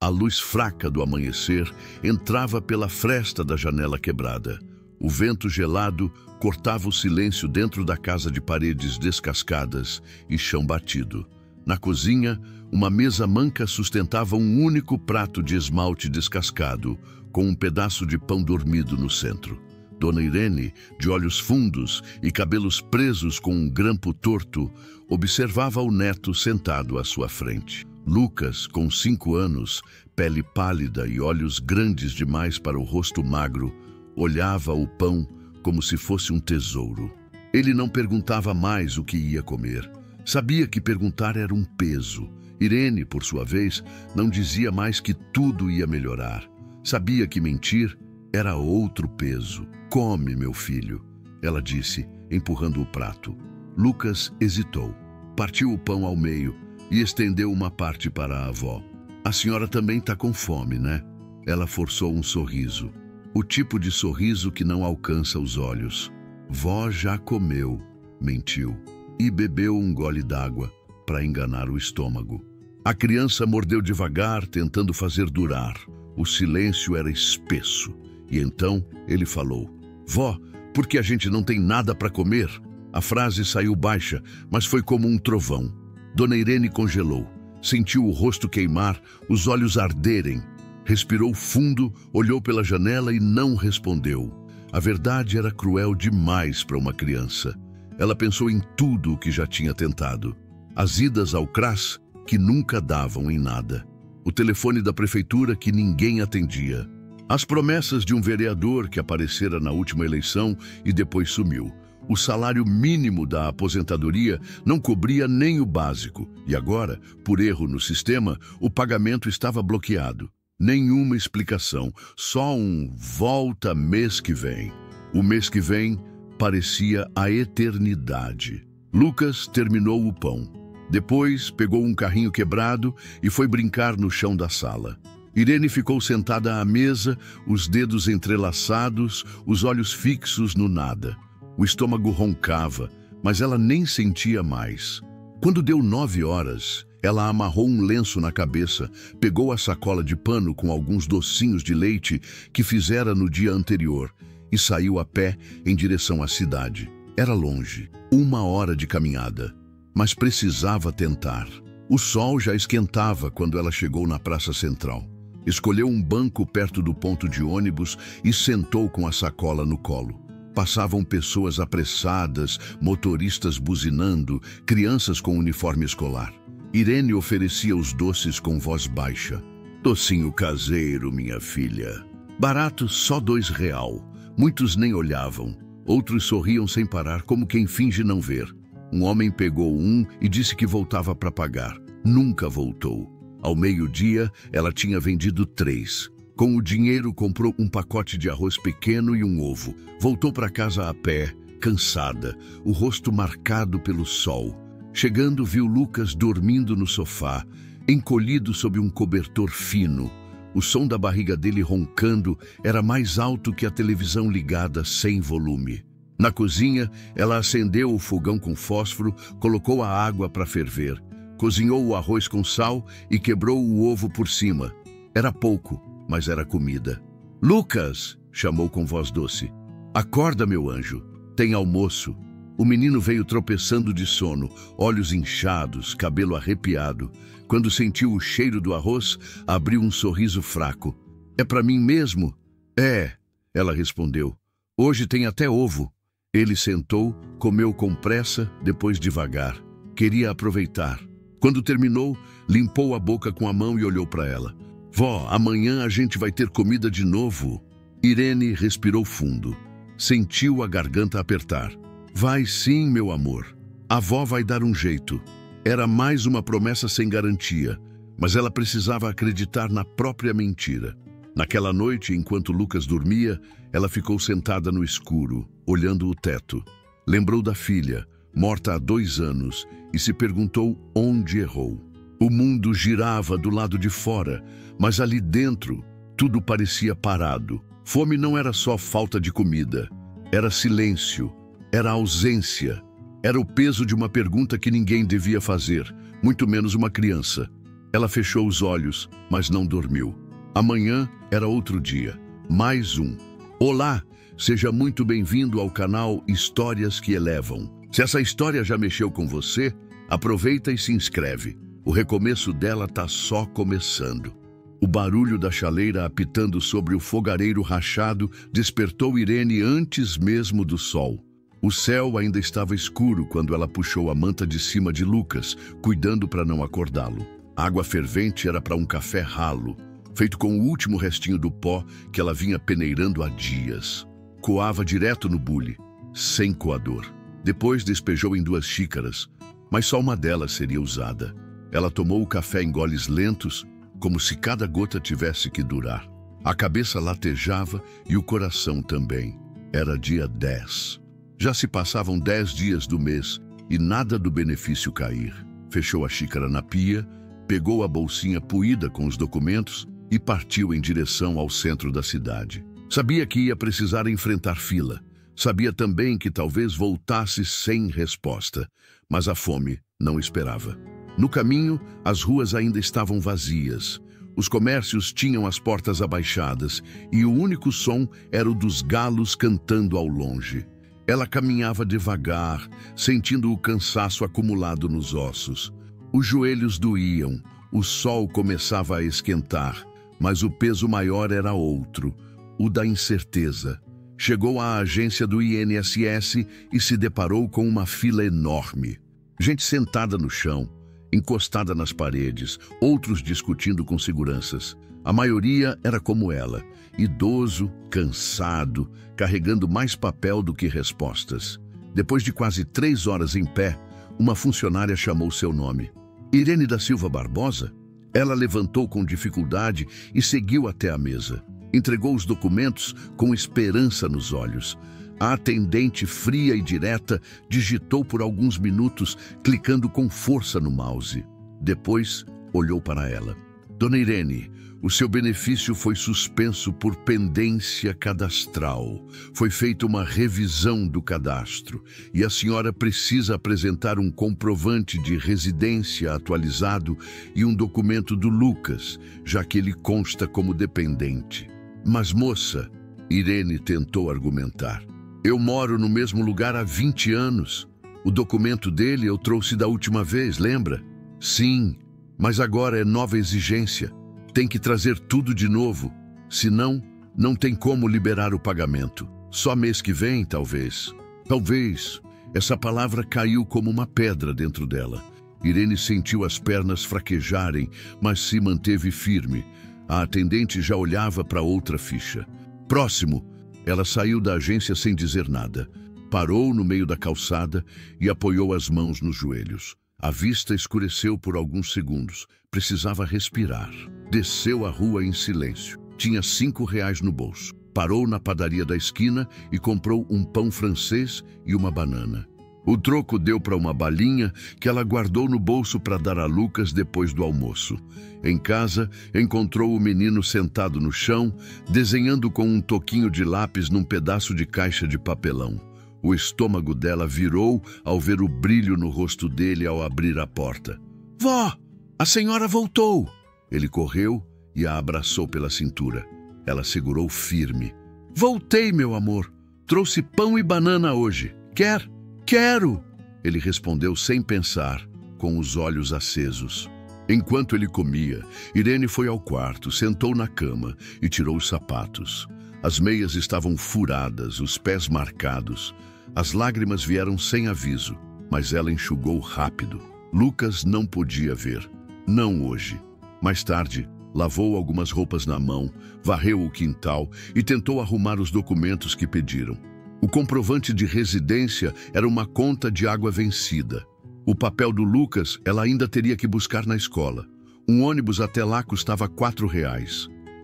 A luz fraca do amanhecer entrava pela fresta da janela quebrada. O vento gelado cortava o silêncio dentro da casa de paredes descascadas e chão batido. Na cozinha, uma mesa manca sustentava um único prato de esmalte descascado, com um pedaço de pão dormido no centro. Dona Irene, de olhos fundos e cabelos presos com um grampo torto, observava o neto sentado à sua frente. Lucas, com 5 anos, pele pálida e olhos grandes demais para o rosto magro, olhava o pão como se fosse um tesouro. Ele não perguntava mais o que ia comer. Sabia que perguntar era um peso. Irene, por sua vez, não dizia mais que tudo ia melhorar. Sabia que mentir era outro peso. "Come, meu filho", ela disse, empurrando o prato. Lucas hesitou. Partiu o pão ao meio e estendeu uma parte para a avó. "A senhora também está com fome, né?" Ela forçou um sorriso. O tipo de sorriso que não alcança os olhos. "Vó já comeu", mentiu, e bebeu um gole d'água para enganar o estômago. A criança mordeu devagar, tentando fazer durar. O silêncio era espesso. E então ele falou: "Vó, por que a gente não tem nada para comer?" A frase saiu baixa, mas foi como um trovão. Dona Irene congelou. Sentiu o rosto queimar, os olhos arderem. Respirou fundo, olhou pela janela e não respondeu. A verdade era cruel demais para uma criança. Ela pensou em tudo o que já tinha tentado. As idas ao CRAS, que nunca davam em nada. O telefone da prefeitura, que ninguém atendia. As promessas de um vereador que aparecera na última eleição e depois sumiu. O salário mínimo da aposentadoria não cobria nem o básico. E agora, por erro no sistema, o pagamento estava bloqueado. Nenhuma explicação, só um "volta mês que vem". O mês que vem parecia a eternidade. Lucas terminou o pão. Depois pegou um carrinho quebrado e foi brincar no chão da sala. Irene ficou sentada à mesa, os dedos entrelaçados, os olhos fixos no nada. O estômago roncava, mas ela nem sentia mais. Quando deu 9 horas, ela amarrou um lenço na cabeça, pegou a sacola de pano com alguns docinhos de leite que fizera no dia anterior e saiu a pé em direção à cidade. Era longe, 1 hora de caminhada, mas precisava tentar. O sol já esquentava quando ela chegou na praça central. Escolheu um banco perto do ponto de ônibus e sentou com a sacola no colo. Passavam pessoas apressadas, motoristas buzinando, crianças com uniforme escolar. Irene oferecia os doces com voz baixa. "Docinho caseiro, minha filha. Barato, só R$2. Muitos nem olhavam. Outros sorriam sem parar, como quem finge não ver. Um homem pegou um e disse que voltava para pagar. Nunca voltou. Ao meio-dia, ela tinha vendido 3. Com o dinheiro, comprou um pacote de arroz pequeno e um ovo. Voltou para casa a pé, cansada, o rosto marcado pelo sol. Chegando, viu Lucas dormindo no sofá, encolhido sob um cobertor fino. O som da barriga dele roncando era mais alto que a televisão ligada sem volume. Na cozinha, ela acendeu o fogão com fósforo, colocou a água para ferver. Cozinhou o arroz com sal e quebrou o ovo por cima. Era pouco, mas era comida. "Lucas!" chamou com voz doce. "Acorda, meu anjo. Tem almoço." O menino veio tropeçando de sono, olhos inchados, cabelo arrepiado. Quando sentiu o cheiro do arroz, abriu um sorriso fraco. "É para mim mesmo?" "É", ela respondeu. "Hoje tem até ovo." Ele sentou, comeu com pressa, depois devagar. Queria aproveitar. Quando terminou, limpou a boca com a mão e olhou para ela. "Vó, amanhã a gente vai ter comida de novo." Irene respirou fundo. Sentiu a garganta apertar. "Vai sim, meu amor. A avó vai dar um jeito." Era mais uma promessa sem garantia, mas ela precisava acreditar na própria mentira. Naquela noite, enquanto Lucas dormia, ela ficou sentada no escuro, olhando o teto. Lembrou da filha, morta há 2 anos, e se perguntou onde errou. O mundo girava do lado de fora, mas ali dentro tudo parecia parado. Fome não era só falta de comida, era silêncio, era ausência, era o peso de uma pergunta que ninguém devia fazer, muito menos uma criança. Ela fechou os olhos, mas não dormiu. Amanhã era outro dia, mais um. Olá, seja muito bem-vindo ao canal Histórias que Elevam. Se essa história já mexeu com você, aproveita e se inscreve. O recomeço dela tá só começando. O barulho da chaleira apitando sobre o fogareiro rachado despertou Irene antes mesmo do sol. O céu ainda estava escuro quando ela puxou a manta de cima de Lucas, cuidando para não acordá-lo. A água fervente era para um café ralo, feito com o último restinho do pó que ela vinha peneirando há dias. Coava direto no bule, sem coador. Depois despejou em 2 xícaras, mas só uma delas seria usada. Ela tomou o café em goles lentos, como se cada gota tivesse que durar. A cabeça latejava e o coração também. Era dia 10. Já se passavam 10 dias do mês e nada do benefício cair. Fechou a xícara na pia, pegou a bolsinha puída com os documentos e partiu em direção ao centro da cidade. Sabia que ia precisar enfrentar fila. Sabia também que talvez voltasse sem resposta, mas a fome não esperava. No caminho, as ruas ainda estavam vazias. Os comércios tinham as portas abaixadas e o único som era o dos galos cantando ao longe. Ela caminhava devagar, sentindo o cansaço acumulado nos ossos. Os joelhos doíam, o sol começava a esquentar, mas o peso maior era outro, o da incerteza. Chegou à agência do INSS e se deparou com uma fila enorme. Gente sentada no chão, encostada nas paredes, outros discutindo com seguranças. A maioria era como ela, idoso, cansado, carregando mais papel do que respostas. Depois de quase 3 horas em pé, uma funcionária chamou seu nome. Irene da Silva Barbosa? Ela levantou com dificuldade e seguiu até a mesa. Entregou os documentos com esperança nos olhos. A atendente, fria e direta, digitou por alguns minutos, clicando com força no mouse. Depois, olhou para ela. Dona Irene, o seu benefício foi suspenso por pendência cadastral. Foi feita uma revisão do cadastro e a senhora precisa apresentar um comprovante de residência atualizado e um documento do Lucas, já que ele consta como dependente. Mas, moça, Irene tentou argumentar. Eu moro no mesmo lugar há 20 anos. O documento dele eu trouxe da última vez, lembra? Sim, mas agora é nova exigência. Tem que trazer tudo de novo. Senão, não tem como liberar o pagamento. Só mês que vem, talvez. Talvez. Essa palavra caiu como uma pedra dentro dela. Irene sentiu as pernas fraquejarem, mas se manteve firme. A atendente já olhava para outra ficha. Próximo. Ela saiu da agência sem dizer nada. Parou no meio da calçada e apoiou as mãos nos joelhos. A vista escureceu por alguns segundos. Precisava respirar. Desceu a rua em silêncio. Tinha R$ 5 no bolso. Parou na padaria da esquina e comprou um pão francês e uma banana. O troco deu para uma balinha que ela guardou no bolso para dar a Lucas depois do almoço. Em casa, encontrou o menino sentado no chão, desenhando com um toquinho de lápis num pedaço de caixa de papelão. O estômago dela virou ao ver o brilho no rosto dele ao abrir a porta. Vó, a senhora voltou! Ele correu e a abraçou pela cintura. Ela segurou firme. Voltei, meu amor. Trouxe pão e banana hoje. Quer? Quero! Ele respondeu sem pensar, com os olhos acesos. Enquanto ele comia, Irene foi ao quarto, sentou na cama e tirou os sapatos. As meias estavam furadas, os pés marcados. As lágrimas vieram sem aviso, mas ela enxugou rápido. Lucas não podia ver. Não hoje. Mais tarde, lavou algumas roupas na mão, varreu o quintal e tentou arrumar os documentos que pediram. O comprovante de residência era uma conta de água vencida. O papel do Lucas ela ainda teria que buscar na escola. Um ônibus até lá custava R$ 4.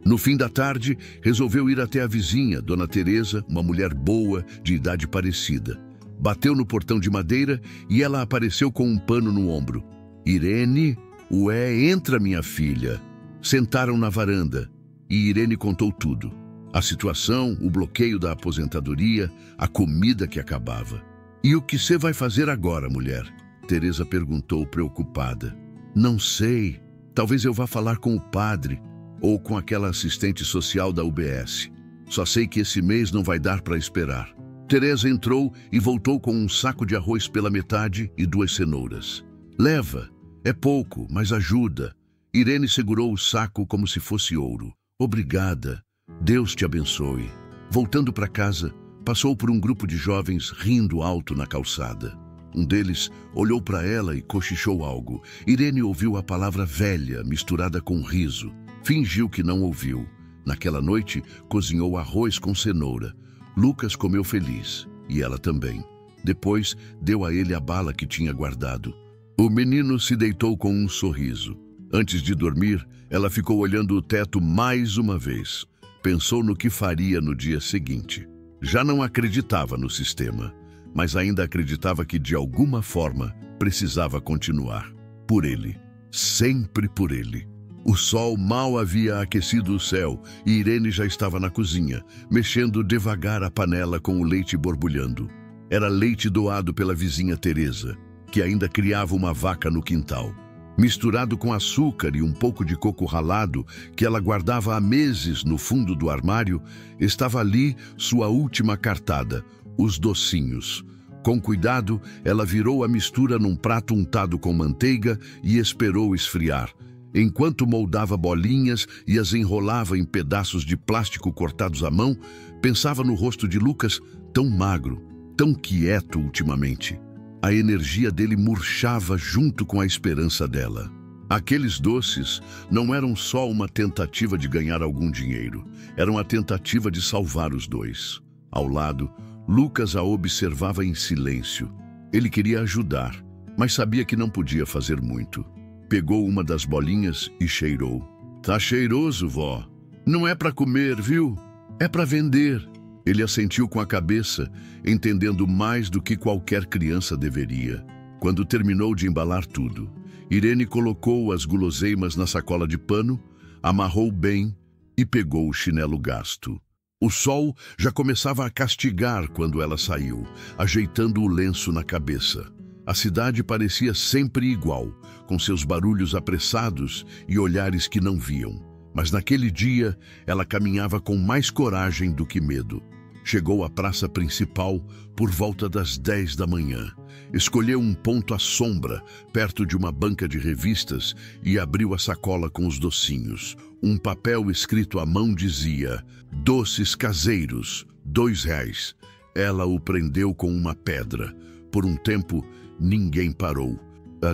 No fim da tarde, resolveu ir até a vizinha, Dona Teresa, uma mulher boa, de idade parecida. Bateu no portão de madeira e ela apareceu com um pano no ombro. Irene, ué, entra, minha filha. Sentaram na varanda e Irene contou tudo. A situação, o bloqueio da aposentadoria, a comida que acabava. E o que você vai fazer agora, mulher? Teresa perguntou preocupada. Não sei. Talvez eu vá falar com o padre ou com aquela assistente social da UBS. Só sei que esse mês não vai dar para esperar. Teresa entrou e voltou com um saco de arroz pela metade e 2 cenouras. Leva. É pouco, mas ajuda. Irene segurou o saco como se fosse ouro. Obrigada. Deus te abençoe. Voltando para casa, passou por um grupo de jovens rindo alto na calçada. Um deles olhou para ela e cochichou algo. Irene ouviu a palavra velha misturada com riso. Fingiu que não ouviu. Naquela noite, cozinhou arroz com cenoura. Lucas comeu feliz, e ela também. Depois, deu a ele a bala que tinha guardado. O menino se deitou com um sorriso. Antes de dormir, ela ficou olhando o teto mais uma vez. Pensou no que faria no dia seguinte. Já não acreditava no sistema, mas ainda acreditava que, de alguma forma, precisava continuar. Por ele. Sempre por ele. O sol mal havia aquecido o céu e Irene já estava na cozinha, mexendo devagar a panela com o leite borbulhando. Era leite doado pela vizinha Teresa, que ainda criava uma vaca no quintal. Misturado com açúcar e um pouco de coco ralado, que ela guardava há meses no fundo do armário, estava ali sua última cartada, os docinhos. Com cuidado, ela virou a mistura num prato untado com manteiga e esperou esfriar. Enquanto moldava bolinhas e as enrolava em pedaços de plástico cortados à mão, pensava no rosto de Lucas, tão magro, tão quieto ultimamente. A energia dele murchava junto com a esperança dela. Aqueles doces não eram só uma tentativa de ganhar algum dinheiro, eram a tentativa de salvar os dois. Ao lado, Lucas a observava em silêncio. Ele queria ajudar, mas sabia que não podia fazer muito. Pegou uma das bolinhas e cheirou. Tá cheiroso, vó. Não é para comer, viu? É para vender. Ele assentiu com a cabeça, entendendo mais do que qualquer criança deveria. Quando terminou de embalar tudo, Irene colocou as guloseimas na sacola de pano, amarrou bem e pegou o chinelo gasto. O sol já começava a castigar quando ela saiu, ajeitando o lenço na cabeça. A cidade parecia sempre igual, com seus barulhos apressados e olhares que não viam. Mas naquele dia, ela caminhava com mais coragem do que medo. Chegou à praça principal por volta das 10 da manhã. Escolheu um ponto à sombra, perto de uma banca de revistas, e abriu a sacola com os docinhos. Um papel escrito à mão dizia: "Doces caseiros, R$ 2." Ela o prendeu com uma pedra. Por um tempo, ninguém parou.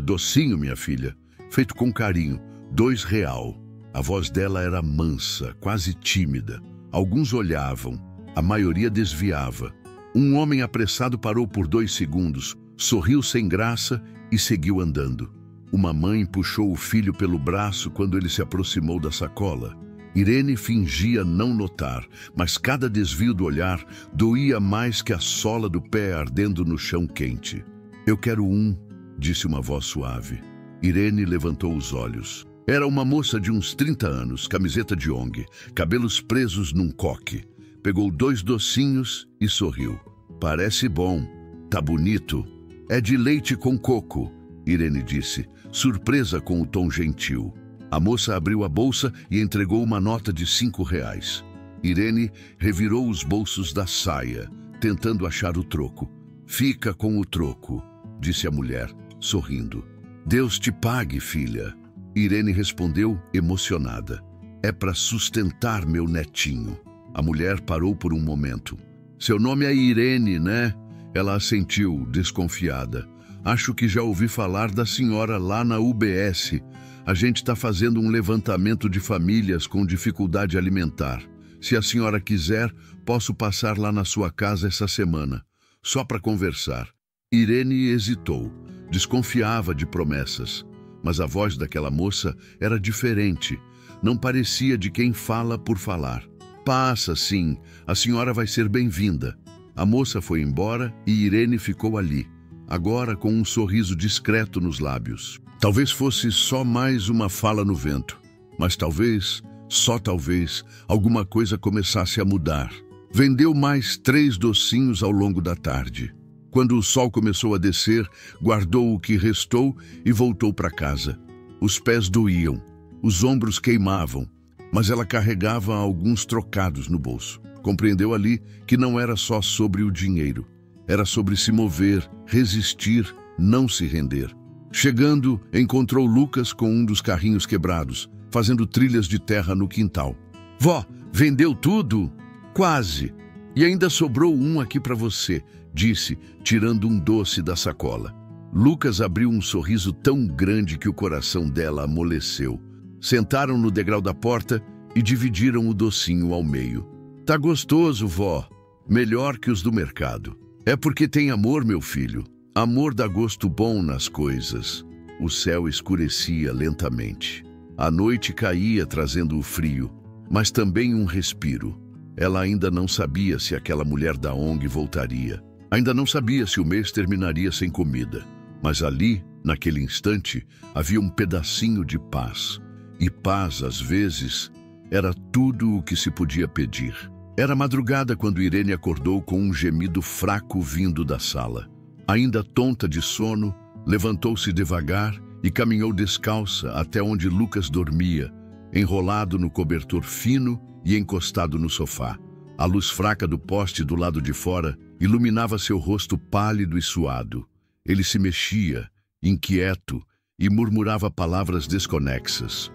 Docinho, minha filha, feito com carinho, R$ 2. A voz dela era mansa, quase tímida. Alguns olhavam, a maioria desviava. Um homem apressado parou por 2 segundos, sorriu sem graça e seguiu andando. Uma mãe puxou o filho pelo braço quando ele se aproximou da sacola. Irene fingia não notar, mas cada desvio do olhar doía mais que a sola do pé ardendo no chão quente. "Eu quero um", disse uma voz suave. Irene levantou os olhos. Era uma moça de uns 30 anos, camiseta de ONG, cabelos presos num coque. Pegou 2 docinhos e sorriu. "Parece bom. Tá bonito. É de leite com coco", Irene disse, surpresa com o tom gentil. A moça abriu a bolsa e entregou uma nota de R$ 5. Irene revirou os bolsos da saia, tentando achar o troco. "Fica com o troco", disse a mulher, sorrindo. "Deus te pague, filha." Irene respondeu, emocionada. "É para sustentar meu netinho." A mulher parou por um momento. "Seu nome é Irene, né?" Ela assentiu, desconfiada. "Acho que já ouvi falar da senhora lá na UBS. A gente está fazendo um levantamento de famílias com dificuldade alimentar. Se a senhora quiser, posso passar lá na sua casa essa semana, só para conversar." Irene hesitou, desconfiava de promessas, mas a voz daquela moça era diferente, não parecia de quem fala por falar. "Passa, sim, a senhora vai ser bem-vinda." A moça foi embora e Irene ficou ali, agora com um sorriso discreto nos lábios. Talvez fosse só mais uma fala no vento, mas talvez, só talvez, alguma coisa começasse a mudar. Vendeu mais 3 docinhos ao longo da tarde. Quando o sol começou a descer, guardou o que restou e voltou para casa. Os pés doíam, Os ombros queimavam, mas ela carregava alguns trocados no bolso. Compreendeu ali que não era só sobre o dinheiro. Era sobre se mover, resistir, não se render. Chegando, encontrou Lucas com um dos carrinhos quebrados, fazendo trilhas de terra no quintal. Vó, vendeu tudo? Quase. E ainda sobrou um aqui para você, disse, tirando um doce da sacola. Lucas abriu um sorriso tão grande que o coração dela amoleceu. Sentaram no degrau da porta e dividiram o docinho ao meio. Tá gostoso, vó. Melhor que os do mercado. É porque tem amor, meu filho. Amor dá gosto bom nas coisas. O céu escurecia lentamente. A noite caía trazendo o frio, mas também um respiro. Ela ainda não sabia se aquela mulher da ONG voltaria. Ainda não sabia se o mês terminaria sem comida. Mas ali, naquele instante, havia um pedacinho de paz. E paz, às vezes, era tudo o que se podia pedir. Era madrugada quando Irene acordou com um gemido fraco vindo da sala. Ainda tonta de sono, levantou-se devagar e caminhou descalça até onde Lucas dormia, enrolado no cobertor fino e encostado no sofá. A luz fraca do poste do lado de fora iluminava seu rosto pálido e suado. Ele se mexia, inquieto, e murmurava palavras desconexas.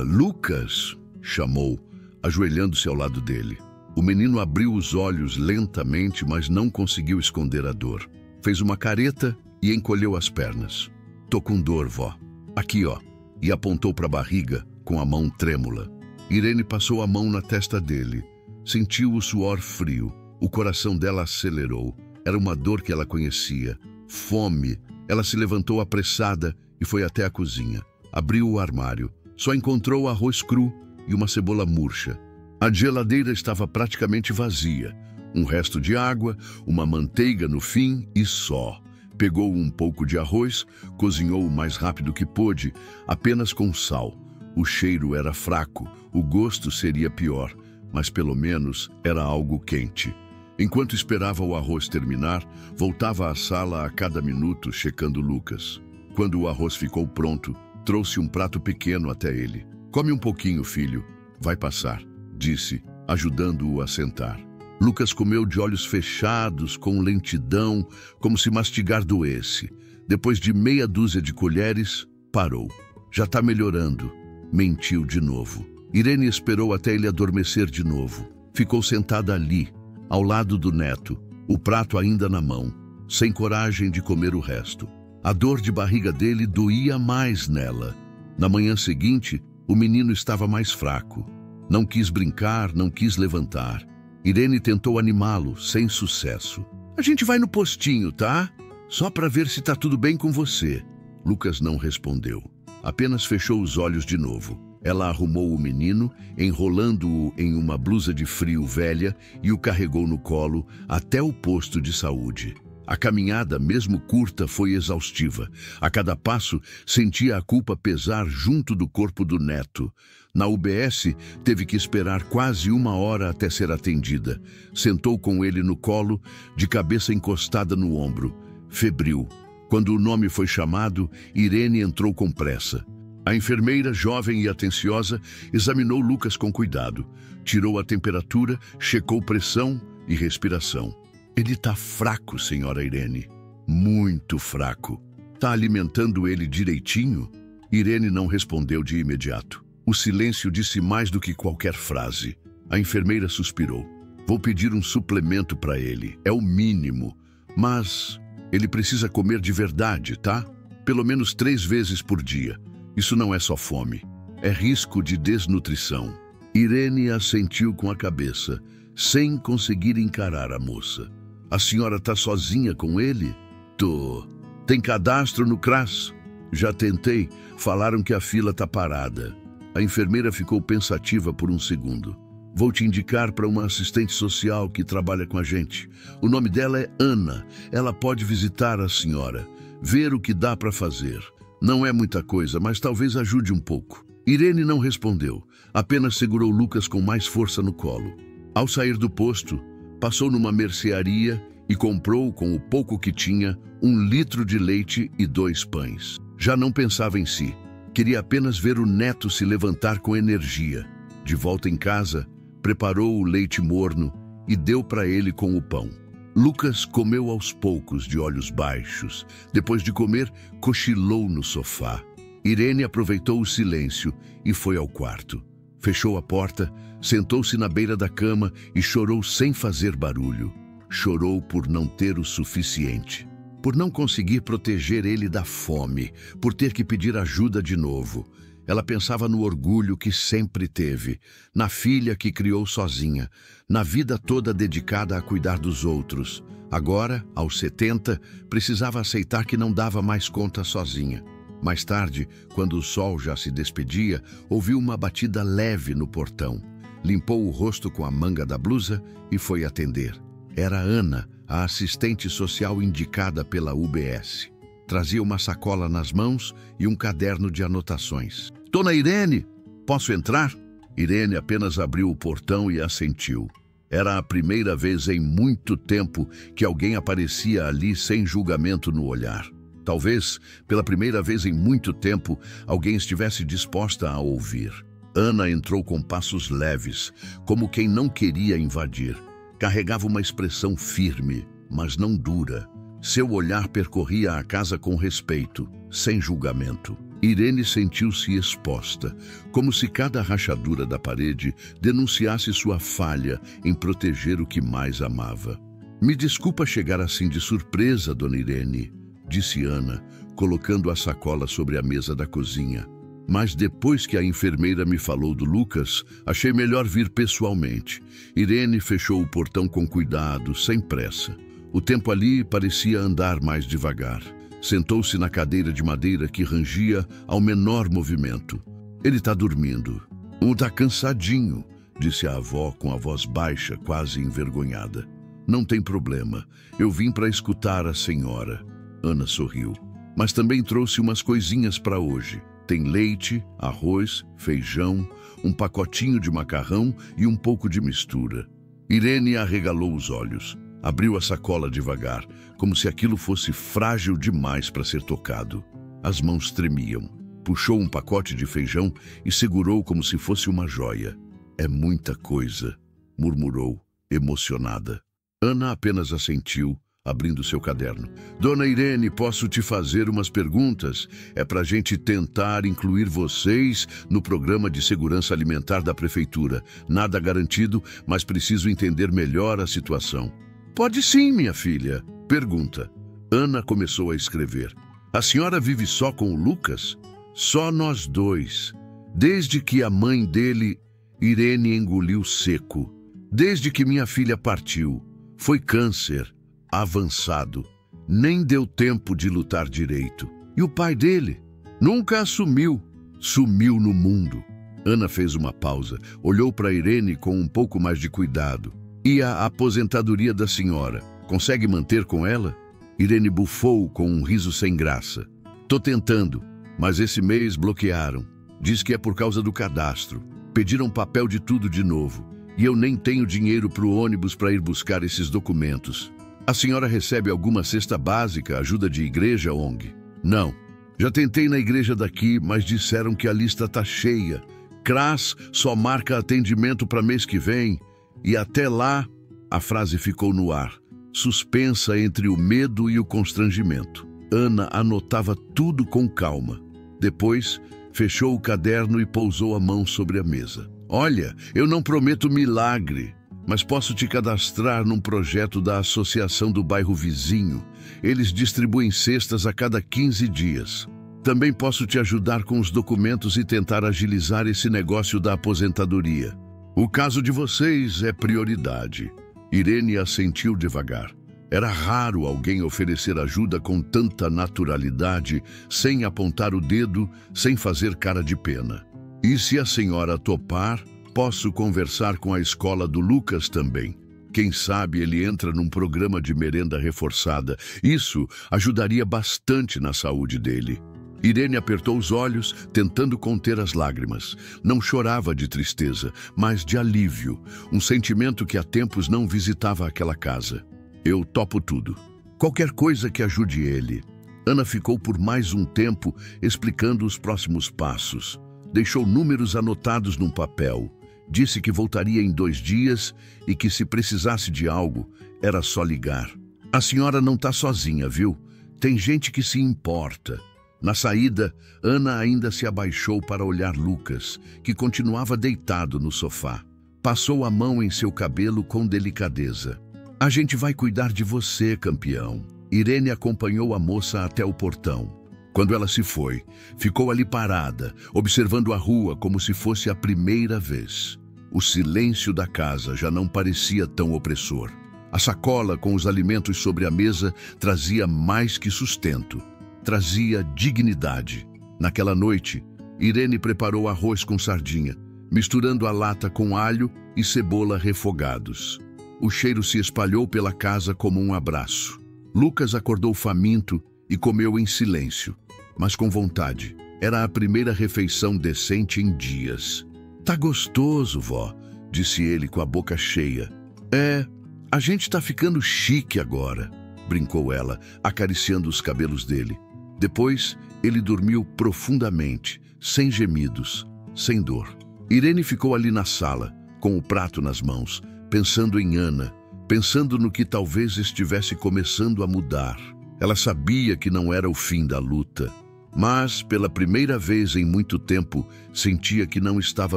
Lucas, chamou, ajoelhando-se ao lado dele. O menino abriu os olhos lentamente, mas não conseguiu esconder a dor. Fez uma careta e encolheu as pernas. Tô com dor, vó. Aqui, ó. E apontou para a barriga com a mão trêmula. Irene passou a mão na testa dele. Sentiu o suor frio. O coração dela acelerou. Era uma dor que ela conhecia. Fome. Ela se levantou apressada e foi até a cozinha. Abriu o armário. Só encontrou arroz cru e uma cebola murcha. A geladeira estava praticamente vazia. Um resto de água, uma manteiga no fim e só. Pegou um pouco de arroz, cozinhou o mais rápido que pôde, apenas com sal. O cheiro era fraco, o gosto seria pior, mas pelo menos era algo quente. Enquanto esperava o arroz terminar, voltava à sala a cada minuto, checando Lucas. Quando o arroz ficou pronto, trouxe um prato pequeno até ele. Come um pouquinho, filho. Vai passar, disse, ajudando-o a sentar. Lucas comeu de olhos fechados, com lentidão, como se mastigar doesse. Depois de meia dúzia de colheres, parou. Já está melhorando. Mentiu de novo. Irene esperou até ele adormecer de novo. Ficou sentada ali, ao lado do neto, o prato ainda na mão, sem coragem de comer o resto. A dor de barriga dele doía mais nela. Na manhã seguinte, o menino estava mais fraco. Não quis brincar, não quis levantar. Irene tentou animá-lo, sem sucesso. A gente vai no postinho, tá? Só para ver se tá tudo bem com você. Lucas não respondeu. Apenas fechou os olhos de novo. Ela arrumou o menino, enrolando-o em uma blusa de frio velha e o carregou no colo até o posto de saúde. A caminhada, mesmo curta, foi exaustiva. A cada passo, sentia a culpa pesar junto do corpo do neto. Na UBS, teve que esperar quase 1 hora até ser atendida. Sentou com ele no colo, de cabeça encostada no ombro. Febril. Quando o nome foi chamado, Irene entrou com pressa. A enfermeira, jovem e atenciosa, examinou Lucas com cuidado. Tirou a temperatura, checou pressão e respiração. Ele tá fraco, senhora Irene. Muito fraco. Tá alimentando ele direitinho? Irene não respondeu de imediato. O silêncio disse mais do que qualquer frase. A enfermeira suspirou. Vou pedir um suplemento para ele. É o mínimo. Mas ele precisa comer de verdade, tá? Pelo menos 3 vezes por dia. Isso não é só fome. É risco de desnutrição. Irene assentiu com a cabeça, sem conseguir encarar a moça. A senhora tá sozinha com ele? Tô. Tem cadastro no CRAS? Já tentei. Falaram que a fila tá parada. A enfermeira ficou pensativa por um segundo. Vou te indicar para uma assistente social que trabalha com a gente. O nome dela é Ana. Ela pode visitar a senhora, ver o que dá para fazer. Não é muita coisa, mas talvez ajude um pouco. Irene não respondeu. Apenas segurou Lucas com mais força no colo. Ao sair do posto, passou numa mercearia e comprou, com o pouco que tinha, 1 litro de leite e 2 pães. Já não pensava em si. Queria apenas ver o neto se levantar com energia. De volta em casa, preparou o leite morno e deu para ele com o pão. Lucas comeu aos poucos, de olhos baixos. Depois de comer, cochilou no sofá. Irene aproveitou o silêncio e foi ao quarto. Fechou a porta, sentou-se na beira da cama e chorou sem fazer barulho. Chorou por não ter o suficiente, por não conseguir proteger ele da fome, por ter que pedir ajuda de novo. Ela pensava no orgulho que sempre teve, na filha que criou sozinha, na vida toda dedicada a cuidar dos outros. Agora, aos 70, precisava aceitar que não dava mais conta sozinha. Mais tarde, quando o sol já se despedia, ouviu uma batida leve no portão. Limpou o rosto com a manga da blusa e foi atender. Era Ana, a assistente social indicada pela UBS. Trazia uma sacola nas mãos e um caderno de anotações. Dona Irene, posso entrar? Irene apenas abriu o portão e assentiu. Era a primeira vez em muito tempo que alguém aparecia ali sem julgamento no olhar. Talvez, pela primeira vez em muito tempo, alguém estivesse disposta a ouvir. Ana entrou com passos leves, como quem não queria invadir. Carregava uma expressão firme, mas não dura. Seu olhar percorria a casa com respeito, sem julgamento. Irene sentiu-se exposta, como se cada rachadura da parede denunciasse sua falha em proteger o que mais amava. Me desculpa chegar assim de surpresa, dona Irene, disse Ana, colocando a sacola sobre a mesa da cozinha. Mas depois que a enfermeira me falou do Lucas, achei melhor vir pessoalmente. Irene fechou o portão com cuidado, sem pressa. O tempo ali parecia andar mais devagar. Sentou-se na cadeira de madeira que rangia ao menor movimento. Ele está dormindo. Está cansadinho, disse a avó com a voz baixa, quase envergonhada. Não tem problema. Eu vim para escutar a senhora. Ana sorriu. Mas também trouxe umas coisinhas para hoje. Tem leite, arroz, feijão, um pacotinho de macarrão e um pouco de mistura. Irene arregalou os olhos. Abriu a sacola devagar, como se aquilo fosse frágil demais para ser tocado. As mãos tremiam. Puxou um pacote de feijão e segurou como se fosse uma joia. É muita coisa, murmurou, emocionada. Ana apenas assentiu, abrindo seu caderno. Dona Irene, posso te fazer umas perguntas? É para a gente tentar incluir vocês no programa de segurança alimentar da prefeitura. Nada garantido, mas preciso entender melhor a situação. Pode sim, minha filha. Pergunta. Ana começou a escrever. A senhora vive só com o Lucas? Só nós dois. Desde que a mãe dele, Irene, engoliu seco. Desde que minha filha partiu. Foi câncer. Avançado. Nem deu tempo de lutar direito. E o pai dele? Nunca assumiu. Sumiu no mundo. Ana fez uma pausa, olhou para Irene com um pouco mais de cuidado. E a aposentadoria da senhora? Consegue manter com ela? Irene bufou com um riso sem graça. Tô tentando, mas esse mês bloquearam. Diz que é por causa do cadastro. Pediram papel de tudo de novo. E eu nem tenho dinheiro para o ônibus para ir buscar esses documentos. A senhora recebe alguma cesta básica, ajuda de igreja, ONG? Não. Já tentei na igreja daqui, mas disseram que a lista tá cheia. CRAS só marca atendimento para mês que vem. E até lá, a frase ficou no ar, suspensa entre o medo e o constrangimento. Ana anotava tudo com calma. Depois, fechou o caderno e pousou a mão sobre a mesa. Olha, eu não prometo milagre, mas posso te cadastrar num projeto da associação do bairro vizinho. Eles distribuem cestas a cada 15 dias. Também posso te ajudar com os documentos e tentar agilizar esse negócio da aposentadoria. O caso de vocês é prioridade. Irene assentiu devagar. Era raro alguém oferecer ajuda com tanta naturalidade, sem apontar o dedo, sem fazer cara de pena. E se a senhora topar, posso conversar com a escola do Lucas também. Quem sabe ele entra num programa de merenda reforçada. Isso ajudaria bastante na saúde dele. Irene apertou os olhos, tentando conter as lágrimas. Não chorava de tristeza, mas de alívio, um sentimento que há tempos não visitava aquela casa. Eu topo tudo. Qualquer coisa que ajude ele. Ana ficou por mais um tempo explicando os próximos passos. Deixou números anotados num papel. Disse que voltaria em 2 dias e que se precisasse de algo, era só ligar. A senhora não está sozinha, viu? Tem gente que se importa. Na saída, Ana ainda se abaixou para olhar Lucas, que continuava deitado no sofá. Passou a mão em seu cabelo com delicadeza. A gente vai cuidar de você, campeão. Irene acompanhou a moça até o portão. Quando ela se foi, ficou ali parada, observando a rua como se fosse a primeira vez. O silêncio da casa já não parecia tão opressor. A sacola com os alimentos sobre a mesa trazia mais que sustento. Trazia dignidade. Naquela noite, Irene preparou arroz com sardinha, misturando a lata com alho e cebola refogados. O cheiro se espalhou pela casa como um abraço. Lucas acordou faminto e comeu em silêncio, mas com vontade. Era a primeira refeição decente em dias. Tá gostoso, vó, disse ele com a boca cheia. É, a gente tá ficando chique agora, brincou ela, acariciando os cabelos dele. Depois, ele dormiu profundamente, sem gemidos, sem dor. Irene ficou ali na sala, com o prato nas mãos, pensando em Ana, pensando no que talvez estivesse começando a mudar. Ela sabia que não era o fim da luta, mas, pela primeira vez em muito tempo, sentia que não estava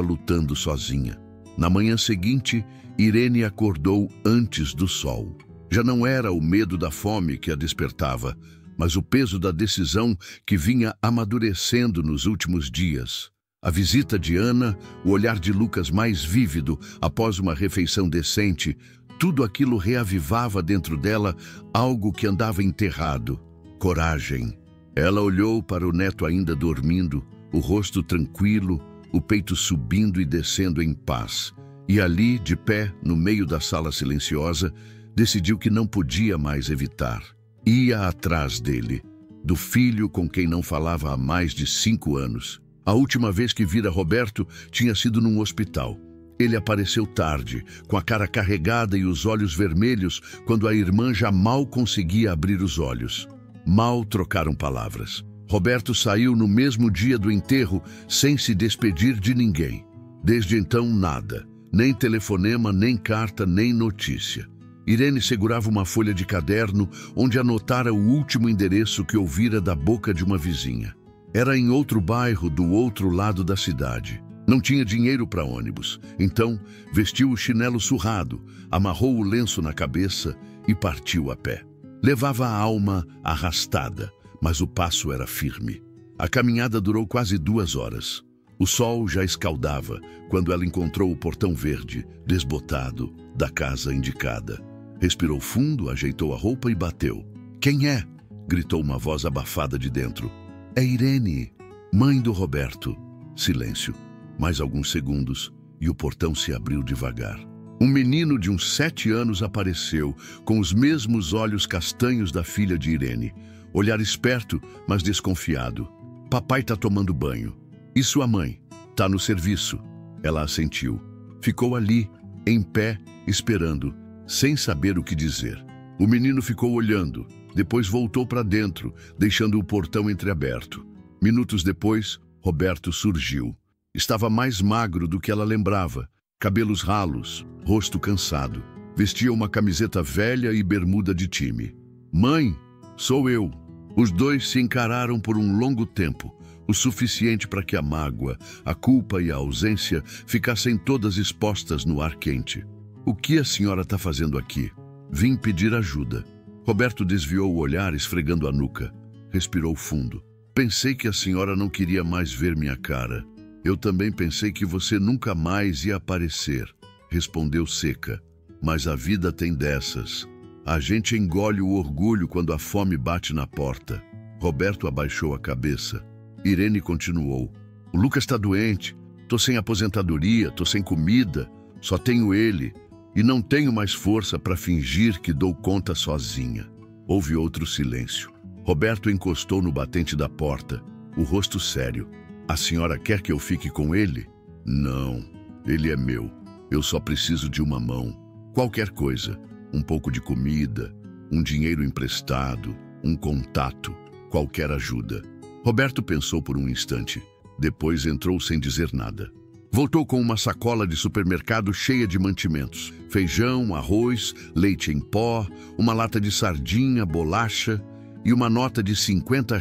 lutando sozinha. Na manhã seguinte, Irene acordou antes do sol. Já não era o medo da fome que a despertava, mas o peso da decisão que vinha amadurecendo nos últimos dias. A visita de Ana, o olhar de Lucas mais vívido após uma refeição decente, tudo aquilo reavivava dentro dela algo que andava enterrado. Coragem. Ela olhou para o neto ainda dormindo, o rosto tranquilo, o peito subindo e descendo em paz. E ali, de pé, no meio da sala silenciosa, decidiu que não podia mais evitar. Ia atrás dele, do filho com quem não falava há mais de 5 anos. A última vez que vira Roberto tinha sido num hospital. Ele apareceu tarde, com a cara carregada e os olhos vermelhos, quando a irmã já mal conseguia abrir os olhos. Mal trocaram palavras. Roberto saiu no mesmo dia do enterro, sem se despedir de ninguém. Desde então, nada. Nem telefonema, nem carta, nem notícia. Irene segurava uma folha de caderno onde anotara o último endereço que ouvira da boca de uma vizinha. Era em outro bairro, do outro lado da cidade. Não tinha dinheiro para ônibus, então vestiu o chinelo surrado, amarrou o lenço na cabeça e partiu a pé. Levava a alma arrastada, mas o passo era firme. A caminhada durou quase 2 horas. O sol já escaldava quando ela encontrou o portão verde, desbotado, da casa indicada. Respirou fundo, ajeitou a roupa e bateu. "Quem é?" gritou uma voz abafada de dentro. "É Irene, mãe do Roberto." Silêncio. Mais alguns segundos e o portão se abriu devagar. Um menino de uns 7 anos apareceu, com os mesmos olhos castanhos da filha de Irene. Olhar esperto, mas desconfiado. "Papai tá tomando banho. E sua mãe? Tá no serviço." Ela assentiu. Ficou ali, em pé, esperando, sem saber o que dizer. O menino ficou olhando, depois voltou para dentro, deixando o portão entreaberto. Minutos depois, Roberto surgiu. Estava mais magro do que ela lembrava, cabelos ralos, rosto cansado. Vestia uma camiseta velha e bermuda de time. "Mãe, sou eu." Os dois se encararam por um longo tempo, o suficiente para que a mágoa, a culpa e a ausência ficassem todas expostas no ar quente. "O que a senhora está fazendo aqui?" "Vim pedir ajuda." Roberto desviou o olhar, esfregando a nuca. Respirou fundo. "Pensei que a senhora não queria mais ver minha cara." "Eu também pensei que você nunca mais ia aparecer," respondeu seca. "Mas a vida tem dessas. A gente engole o orgulho quando a fome bate na porta." Roberto abaixou a cabeça. Irene continuou. "O Lucas está doente. Tô sem aposentadoria, tô sem comida. Só tenho ele. E não tenho mais força para fingir que dou conta sozinha." Houve outro silêncio. Roberto encostou no batente da porta, o rosto sério. "A senhora quer que eu fique com ele?" "Não, ele é meu. Eu só preciso de uma mão. Qualquer coisa. Um pouco de comida, um dinheiro emprestado, um contato." qualquer ajuda. Roberto pensou por um instante. Depois entrou sem dizer nada. Voltou com uma sacola de supermercado cheia de mantimentos. Feijão, arroz, leite em pó, uma lata de sardinha, bolacha e uma nota de R$ 50.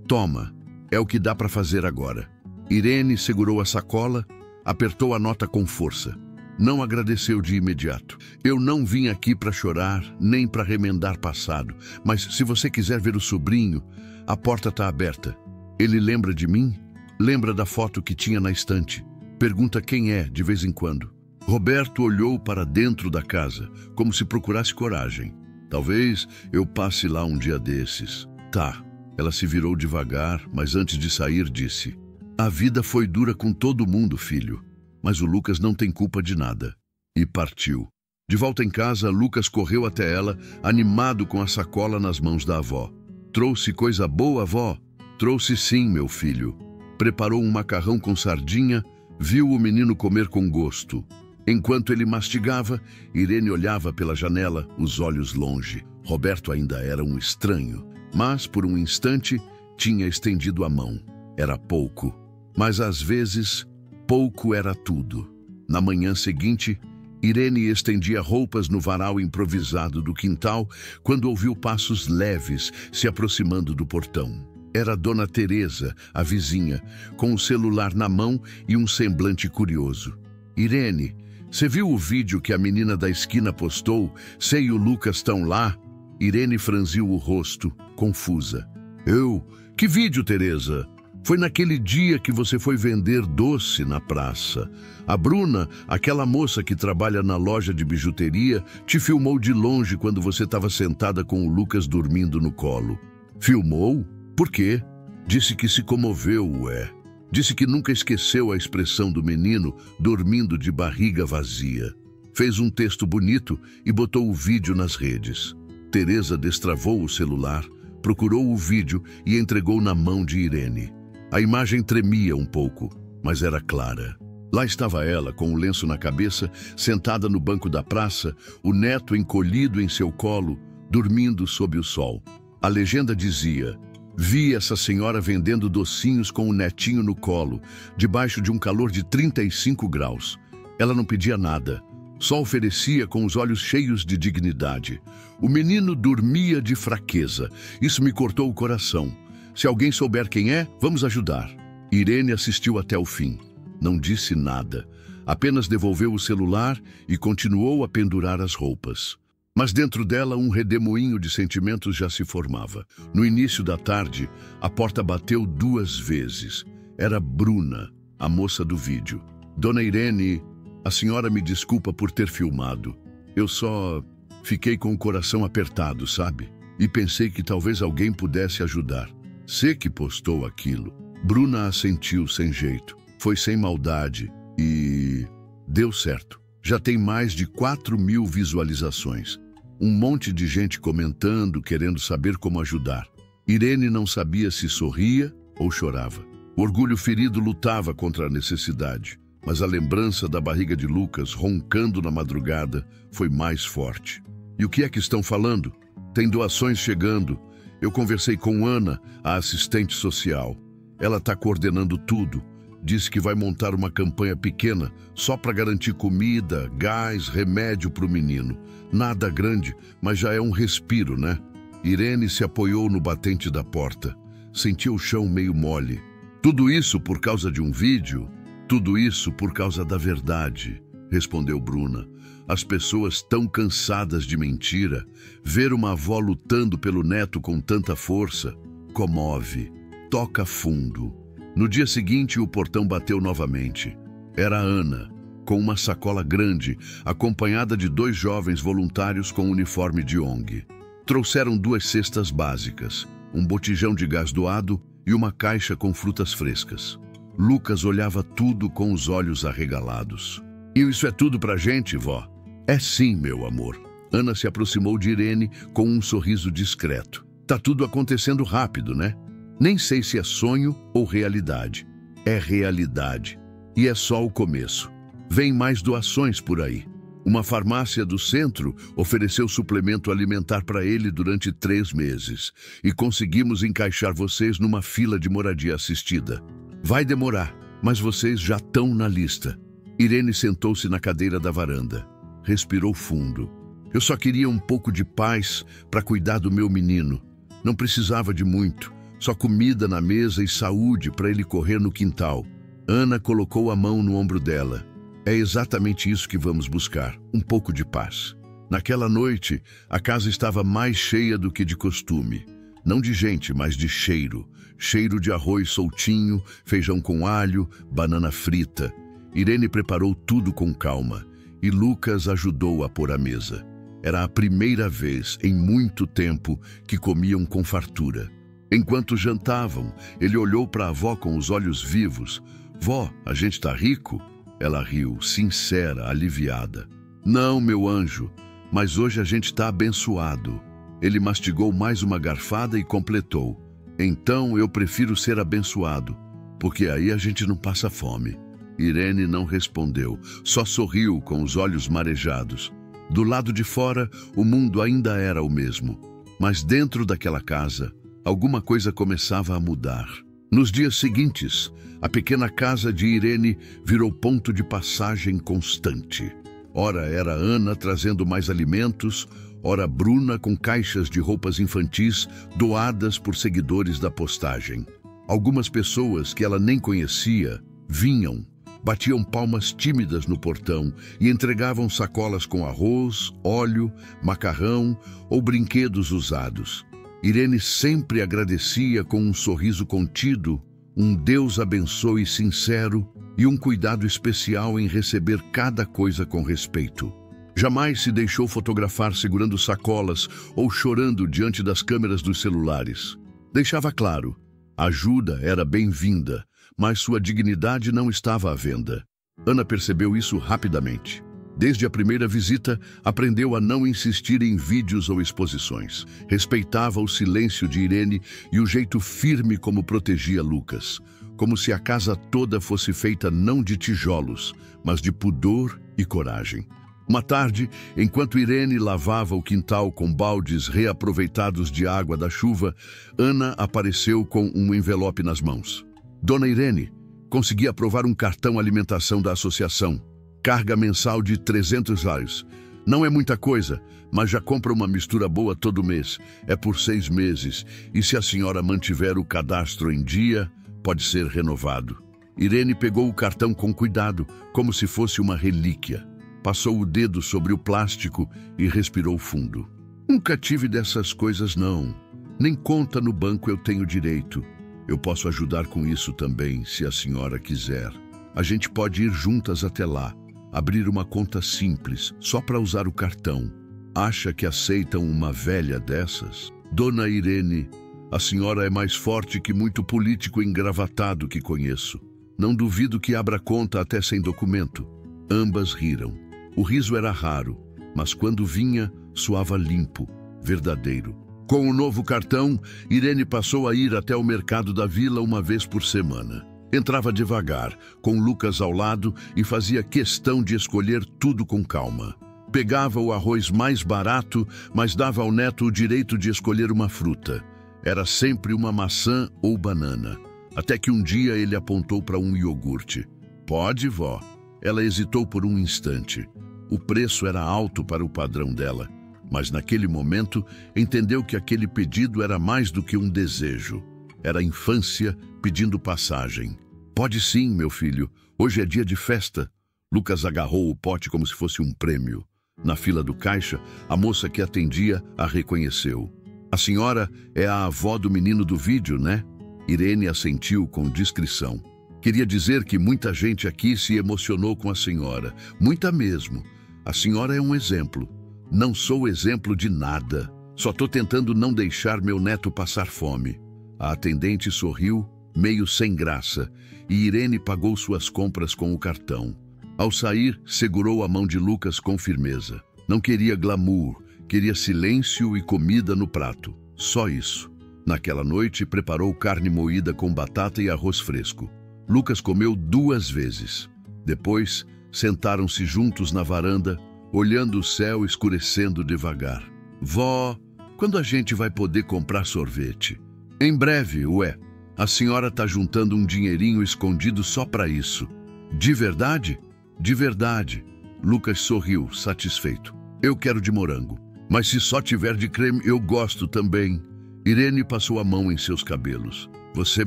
Toma, é o que dá para fazer agora. Irene segurou a sacola, apertou a nota com força. Não agradeceu de imediato. Eu não vim aqui para chorar, nem para remendar passado. Mas se você quiser ver o sobrinho, a porta está aberta. Ele lembra de mim? Lembra da foto que tinha na estante? Pergunta quem é, de vez em quando. Roberto olhou para dentro da casa, como se procurasse coragem. Talvez eu passe lá um dia desses. Tá. Ela se virou devagar, mas antes de sair disse: a vida foi dura com todo mundo, filho. Mas o Lucas não tem culpa de nada. E partiu. De volta em casa, Lucas correu até ela, animado com a sacola nas mãos da avó. Trouxe coisa boa, avó? Trouxe sim, meu filho. Preparou um macarrão com sardinha, viu o menino comer com gosto. Enquanto ele mastigava, Irene olhava pela janela, os olhos longe. Roberto ainda era um estranho, mas por um instante tinha estendido a mão. Era pouco, mas às vezes pouco era tudo. Na manhã seguinte, Irene estendia roupas no varal improvisado do quintal quando ouviu passos leves se aproximando do portão. Era Dona Teresa, a vizinha, com o celular na mão e um semblante curioso. Irene, você viu o vídeo que a menina da esquina postou? Você e o Lucas estão lá? Irene franziu o rosto, confusa. Eu? Que vídeo, Teresa? Foi naquele dia que você foi vender doce na praça. A Bruna, aquela moça que trabalha na loja de bijuteria, te filmou de longe quando você estava sentada com o Lucas dormindo no colo. Filmou? Por quê? Disse que se comoveu, ué. Disse que nunca esqueceu a expressão do menino dormindo de barriga vazia. Fez um texto bonito e botou o vídeo nas redes. Teresa destravou o celular, procurou o vídeo e entregou na mão de Irene. A imagem tremia um pouco, mas era clara. Lá estava ela, com o lenço na cabeça, sentada no banco da praça, o neto encolhido em seu colo, dormindo sob o sol. A legenda dizia: vi essa senhora vendendo docinhos com o netinho no colo, debaixo de um calor de 35 graus. Ela não pedia nada, só oferecia com os olhos cheios de dignidade. O menino dormia de fraqueza. Isso me cortou o coração. Se alguém souber quem é, vamos ajudar. Irene assistiu até o fim. Não disse nada. Apenas devolveu o celular e continuou a pendurar as roupas. Mas dentro dela um redemoinho de sentimentos já se formava. No início da tarde, a porta bateu 2 vezes. Era Bruna, a moça do vídeo. Dona Irene, a senhora me desculpa por ter filmado. Eu só fiquei com o coração apertado, sabe? E pensei que talvez alguém pudesse ajudar. Você que postou aquilo. Bruna assentiu sem jeito. Foi sem maldade e deu certo. Já tem mais de 4.000 visualizações. Um monte de gente comentando, querendo saber como ajudar. Irene não sabia se sorria ou chorava. O orgulho ferido lutava contra a necessidade, mas a lembrança da barriga de Lucas roncando na madrugada foi mais forte. E o que é que estão falando? Tem doações chegando. Eu conversei com Ana, a assistente social. Ela está coordenando tudo. Disse que vai montar uma campanha pequena só para garantir comida, gás, remédio para o menino. Nada grande, mas já é um respiro, né? Irene se apoiou no batente da porta. Sentiu o chão meio mole. Tudo isso por causa de um vídeo? Tudo isso por causa da verdade, respondeu Bruna. As pessoas tão cansadas de mentira. Ver uma avó lutando pelo neto com tanta força comove, toca fundo. No dia seguinte, o portão bateu novamente. Era Ana, com uma sacola grande, acompanhada de 2 jovens voluntários com uniforme de ONG. Trouxeram 2 cestas básicas, um botijão de gás doado e uma caixa com frutas frescas. Lucas olhava tudo com os olhos arregalados. E isso é tudo pra gente, vó? É sim, meu amor. Ana se aproximou de Irene com um sorriso discreto. Tá tudo acontecendo rápido, né? Nem sei se é sonho ou realidade. É realidade. E é só o começo. Vem mais doações por aí. Uma farmácia do centro ofereceu suplemento alimentar para ele durante 3 meses e conseguimos encaixar vocês numa fila de moradia assistida. Vai demorar, mas vocês já estão na lista. Irene sentou-se na cadeira da varanda. Respirou fundo. Eu só queria um pouco de paz para cuidar do meu menino. Não precisava de muito, só comida na mesa e saúde para ele correr no quintal. Ana colocou a mão no ombro dela. É exatamente isso que vamos buscar, um pouco de paz. Naquela noite, a casa estava mais cheia do que de costume. Não de gente, mas de cheiro. Cheiro de arroz soltinho, feijão com alho, banana frita. Irene preparou tudo com calma e Lucas ajudou a pôr a mesa. Era a primeira vez em muito tempo que comiam com fartura. Enquanto jantavam, ele olhou para a avó com os olhos vivos. Vó, a gente tá rico? Ela riu, sincera, aliviada. Não, meu anjo, mas hoje a gente tá abençoado. Ele mastigou mais uma garfada e completou. Então eu prefiro ser abençoado, porque aí a gente não passa fome. Irene não respondeu, só sorriu com os olhos marejados. Do lado de fora, o mundo ainda era o mesmo. Mas dentro daquela casa, alguma coisa começava a mudar. Nos dias seguintes, a pequena casa de Irene virou ponto de passagem constante. Ora era Ana trazendo mais alimentos, ora Bruna com caixas de roupas infantis doadas por seguidores da postagem. Algumas pessoas que ela nem conhecia vinham, batiam palmas tímidas no portão e entregavam sacolas com arroz, óleo, macarrão ou brinquedos usados. Irene sempre agradecia com um sorriso contido, um Deus abençoe sincero e um cuidado especial em receber cada coisa com respeito. Jamais se deixou fotografar segurando sacolas ou chorando diante das câmeras dos celulares. Deixava claro, a ajuda era bem-vinda, mas sua dignidade não estava à venda. Ana percebeu isso rapidamente. Desde a primeira visita, aprendeu a não insistir em vídeos ou exposições. Respeitava o silêncio de Irene e o jeito firme como protegia Lucas, como se a casa toda fosse feita não de tijolos, mas de pudor e coragem. Uma tarde, enquanto Irene lavava o quintal com baldes reaproveitados de água da chuva, Ana apareceu com um envelope nas mãos. Dona Irene, consegui aprovar um cartão alimentação da associação. Carga mensal de R$300. Não é muita coisa, mas já compra uma mistura boa todo mês. É por 6 meses, e se a senhora mantiver o cadastro em dia, pode ser renovado. Irene pegou o cartão com cuidado, como se fosse uma relíquia. Passou o dedo sobre o plástico e respirou fundo. Nunca tive dessas coisas, não. Nem conta no banco eu tenho direito. Eu posso ajudar com isso também, se a senhora quiser. A gente pode ir juntas até lá. Abrir uma conta simples, só para usar o cartão. Acha que aceitam uma velha dessas? Dona Irene, a senhora é mais forte que muito político engravatado que conheço. Não duvido que abra conta até sem documento. Ambas riram. O riso era raro, mas quando vinha, soava limpo, verdadeiro. Com o novo cartão, Irene passou a ir até o mercado da vila uma vez por semana. Entrava devagar, com Lucas ao lado, e fazia questão de escolher tudo com calma. Pegava o arroz mais barato, mas dava ao neto o direito de escolher uma fruta. Era sempre uma maçã ou banana. Até que um dia ele apontou para um iogurte. Pode, vó. Ela hesitou por um instante. O preço era alto para o padrão dela, mas naquele momento entendeu que aquele pedido era mais do que um desejo. Era a infância pedindo passagem. Pode sim, meu filho. Hoje é dia de festa. Lucas agarrou o pote como se fosse um prêmio. Na fila do caixa, a moça que atendia a reconheceu. A senhora é a avó do menino do vídeo, né? Irene assentiu com discrição. Queria dizer que muita gente aqui se emocionou com a senhora. Muita mesmo. A senhora é um exemplo. Não sou exemplo de nada. Só estou tentando não deixar meu neto passar fome. A atendente sorriu, meio sem graça, e Irene pagou suas compras com o cartão. Ao sair, segurou a mão de Lucas com firmeza. Não queria glamour, queria silêncio e comida no prato. Só isso. Naquela noite, preparou carne moída com batata e arroz fresco. Lucas comeu 2 vezes. Depois, sentaram-se juntos na varanda, olhando o céu escurecendo devagar. Vó, quando a gente vai poder comprar sorvete? Em breve, ué. A senhora tá juntando um dinheirinho escondido só para isso. De verdade? De verdade. Lucas sorriu, satisfeito. Eu quero de morango. Mas se só tiver de creme, eu gosto também. Irene passou a mão em seus cabelos. Você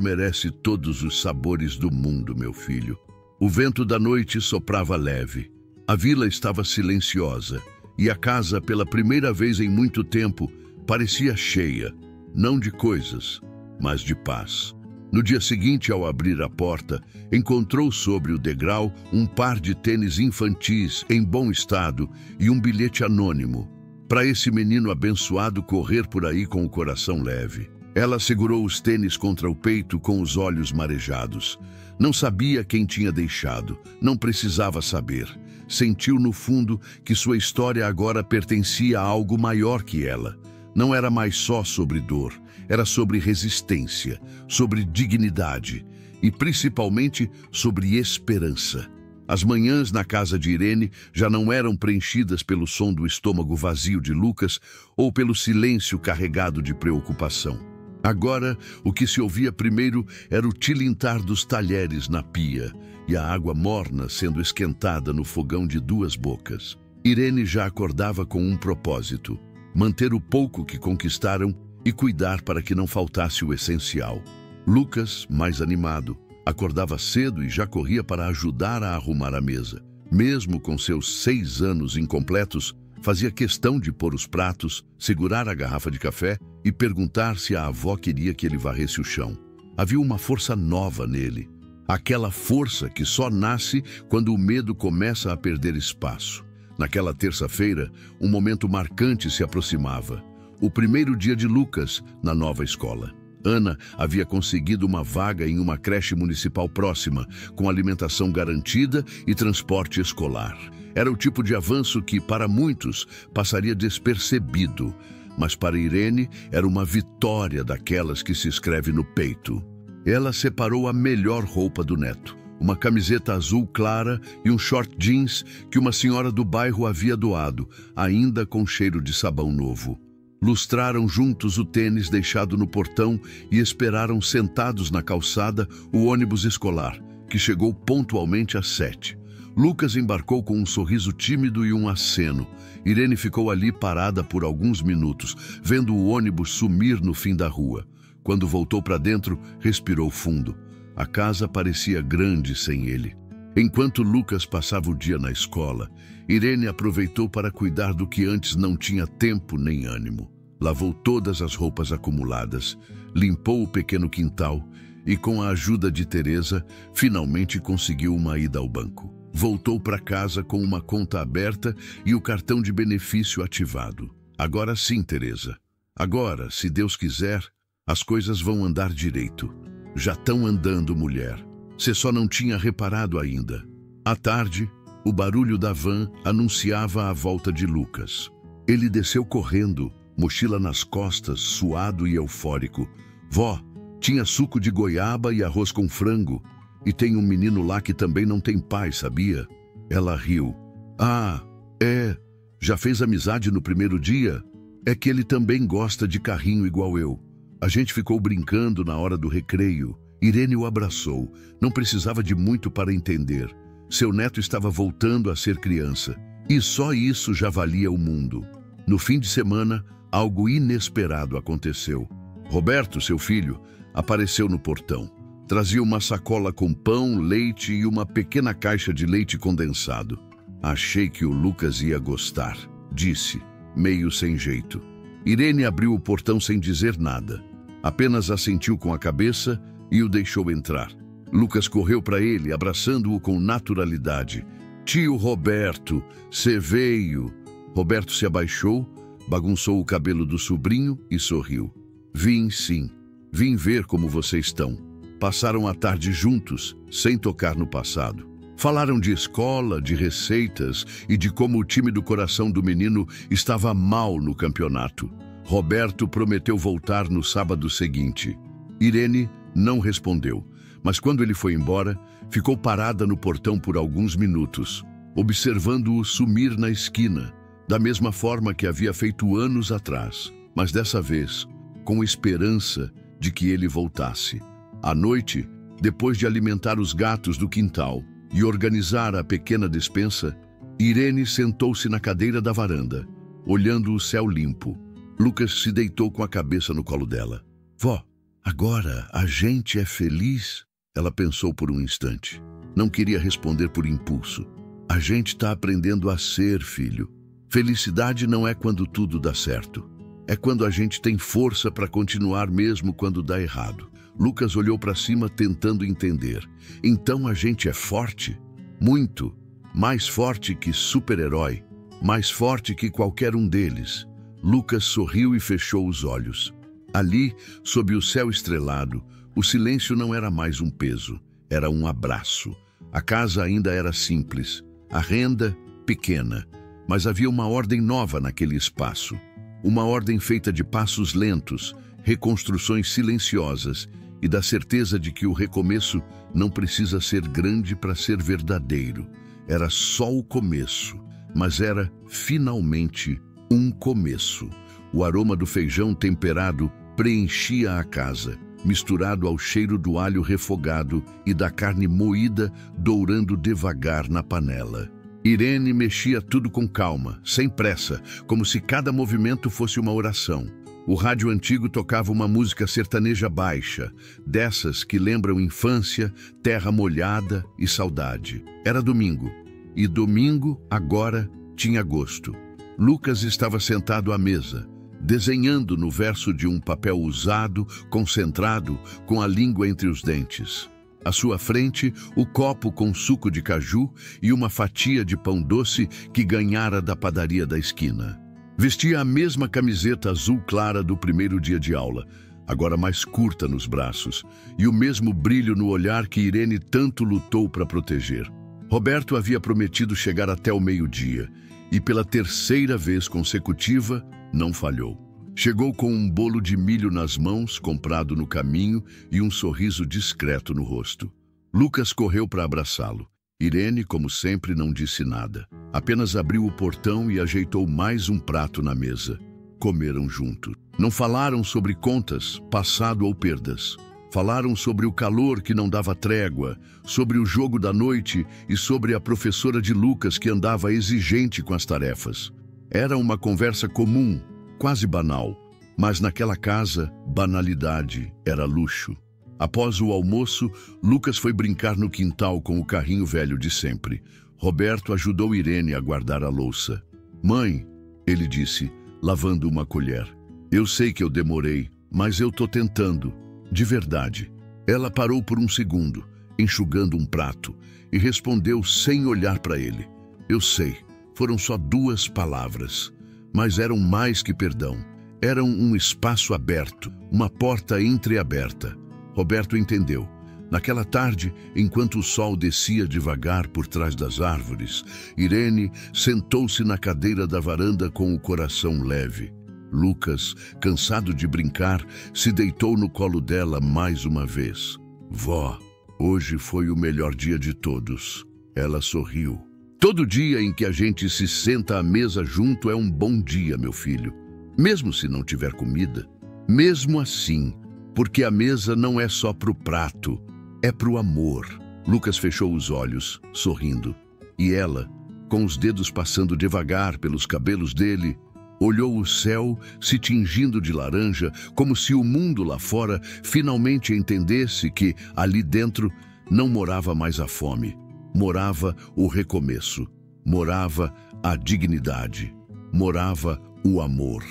merece todos os sabores do mundo, meu filho. O vento da noite soprava leve. A vila estava silenciosa e a casa, pela primeira vez em muito tempo, parecia cheia, não de coisas, mas de paz. No dia seguinte, ao abrir a porta, encontrou sobre o degrau um par de tênis infantis em bom estado e um bilhete anônimo. Para esse menino abençoado correr por aí com o coração leve. Ela segurou os tênis contra o peito com os olhos marejados. Não sabia quem tinha deixado, não precisava saber. Sentiu no fundo que sua história agora pertencia a algo maior que ela. Não era mais só sobre dor, era sobre resistência, sobre dignidade e principalmente sobre esperança. As manhãs na casa de Irene já não eram preenchidas pelo som do estômago vazio de Lucas ou pelo silêncio carregado de preocupação. Agora, o que se ouvia primeiro era o tilintar dos talheres na pia e a água morna sendo esquentada no fogão de duas bocas. Irene já acordava com um propósito: manter o pouco que conquistaram e cuidar para que não faltasse o essencial. Lucas, mais animado, acordava cedo e já corria para ajudar a arrumar a mesa. Mesmo com seus 6 anos incompletos, fazia questão de pôr os pratos, segurar a garrafa de café e perguntar se a avó queria que ele varresse o chão. Havia uma força nova nele. Aquela força que só nasce quando o medo começa a perder espaço. Naquela terça-feira, um momento marcante se aproximava. O primeiro dia de Lucas na nova escola. Ana havia conseguido uma vaga em uma creche municipal próxima, com alimentação garantida e transporte escolar. Era o tipo de avanço que, para muitos, passaria despercebido, mas para Irene era uma vitória daquelas que se escreve no peito. Ela separou a melhor roupa do neto, uma camiseta azul clara e um short jeans que uma senhora do bairro havia doado, ainda com cheiro de sabão novo. Lustraram juntos o tênis deixado no portão e esperaram sentados na calçada o ônibus escolar, que chegou pontualmente às 7. Lucas embarcou com um sorriso tímido e um aceno. Irene ficou ali parada por alguns minutos, vendo o ônibus sumir no fim da rua. Quando voltou para dentro, respirou fundo. A casa parecia grande sem ele. Enquanto Lucas passava o dia na escola, Irene aproveitou para cuidar do que antes não tinha tempo nem ânimo. Lavou todas as roupas acumuladas, limpou o pequeno quintal e, com a ajuda de Teresa, finalmente conseguiu uma ida ao banco. Voltou para casa com uma conta aberta e o cartão de benefício ativado. Agora sim, Teresa. Agora, se Deus quiser, as coisas vão andar direito. Já estão andando, mulher. Você só não tinha reparado ainda. À tarde, o barulho da van anunciava a volta de Lucas. Ele desceu correndo, mochila nas costas, suado e eufórico. Vó, tinha suco de goiaba e arroz com frango. E tem um menino lá que também não tem pai, sabia? Ela riu. Ah, é? Já fez amizade no primeiro dia? É que ele também gosta de carrinho igual eu. A gente ficou brincando na hora do recreio. Irene o abraçou. Não precisava de muito para entender. Seu neto estava voltando a ser criança. E só isso já valia o mundo. No fim de semana, algo inesperado aconteceu. Roberto, seu filho, apareceu no portão. Trazia uma sacola com pão, leite e uma pequena caixa de leite condensado. Achei que o Lucas ia gostar, disse, meio sem jeito. Irene abriu o portão sem dizer nada. Apenas assentiu com a cabeça e o deixou entrar. Lucas correu para ele, abraçando-o com naturalidade. Tio Roberto, cê veio. Roberto se abaixou, bagunçou o cabelo do sobrinho e sorriu. Vim sim, vim ver como vocês estão. Passaram a tarde juntos, sem tocar no passado. Falaram de escola, de receitas e de como o time do coração do menino estava mal no campeonato. Roberto prometeu voltar no sábado seguinte. Irene não respondeu, mas quando ele foi embora, ficou parada no portão por alguns minutos. observando-o sumir na esquina, da mesma forma que havia feito anos atrás, mas dessa vez com esperança de que ele voltasse. À noite, depois de alimentar os gatos do quintal e organizar a pequena despensa, Irene sentou-se na cadeira da varanda, olhando o céu limpo. Lucas se deitou com a cabeça no colo dela. Vó, agora a gente é feliz? Ela pensou por um instante. Não queria responder por impulso. A gente está aprendendo a ser, filho. Felicidade não é quando tudo dá certo. É quando a gente tem força para continuar mesmo quando dá errado. Lucas olhou para cima tentando entender. Então a gente é forte? Muito. Mais forte que super-herói. Mais forte que qualquer um deles. Lucas sorriu e fechou os olhos. Ali, sob o céu estrelado, o silêncio não era mais um peso. Era um abraço. A casa ainda era simples. A renda, pequena. Mas havia uma ordem nova naquele espaço. Uma ordem feita de passos lentos, reconstruções silenciosas e da certeza de que o recomeço não precisa ser grande para ser verdadeiro. Era só o começo, mas era finalmente um começo. O aroma do feijão temperado preenchia a casa, misturado ao cheiro do alho refogado e da carne moída dourando devagar na panela. Irene mexia tudo com calma, sem pressa, como se cada movimento fosse uma oração. O rádio antigo tocava uma música sertaneja baixa, dessas que lembram infância, terra molhada e saudade. Era domingo, e domingo, agora, tinha gosto. Lucas estava sentado à mesa, desenhando no verso de um papel usado, concentrado, com a língua entre os dentes. À sua frente, o copo com suco de caju e uma fatia de pão doce que ganhara da padaria da esquina. Vestia a mesma camiseta azul clara do primeiro dia de aula, agora mais curta nos braços, e o mesmo brilho no olhar que Irene tanto lutou para proteger. Roberto havia prometido chegar até o meio-dia, e pela terceira vez consecutiva, não falhou. Chegou com um bolo de milho nas mãos, comprado no caminho, e um sorriso discreto no rosto. Lucas correu para abraçá-lo. Irene, como sempre, não disse nada. Apenas abriu o portão e ajeitou mais um prato na mesa. Comeram juntos. Não falaram sobre contas, passado ou perdas. Falaram sobre o calor que não dava trégua, sobre o jogo da noite e sobre a professora de Lucas que andava exigente com as tarefas. Era uma conversa comum, quase banal, mas naquela casa, banalidade era luxo. Após o almoço, Lucas foi brincar no quintal com o carrinho velho de sempre. Roberto ajudou Irene a guardar a louça. Mãe, ele disse, lavando uma colher. Eu sei que eu demorei, mas eu tô tentando. De verdade. Ela parou por um segundo, enxugando um prato, e respondeu sem olhar para ele. Eu sei, foram só 2 palavras. Mas eram mais que perdão. Eram um espaço aberto, uma porta entreaberta. Roberto entendeu. Naquela tarde, enquanto o sol descia devagar por trás das árvores, Irene sentou-se na cadeira da varanda com o coração leve. Lucas, cansado de brincar, se deitou no colo dela mais uma vez. Vó, hoje foi o melhor dia de todos. Ela sorriu. Todo dia em que a gente se senta à mesa junto é um bom dia, meu filho. Mesmo se não tiver comida. Mesmo assim, porque a mesa não é só pro prato, é pro amor. Lucas fechou os olhos, sorrindo. E ela, com os dedos passando devagar pelos cabelos dele, olhou o céu se tingindo de laranja, como se o mundo lá fora finalmente entendesse que, ali dentro, não morava mais a fome. Morava o recomeço, morava a dignidade, morava o amor.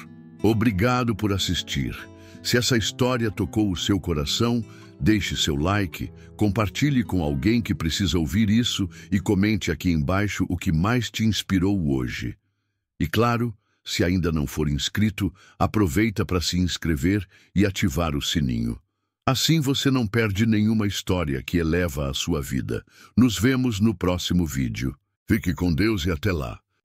Obrigado por assistir. Se essa história tocou o seu coração, deixe seu like, compartilhe com alguém que precisa ouvir isso e comente aqui embaixo o que mais te inspirou hoje. E claro, se ainda não for inscrito, aproveita para se inscrever e ativar o sininho. Assim você não perde nenhuma história que eleva a sua vida. Nos vemos no próximo vídeo. Fique com Deus e até lá.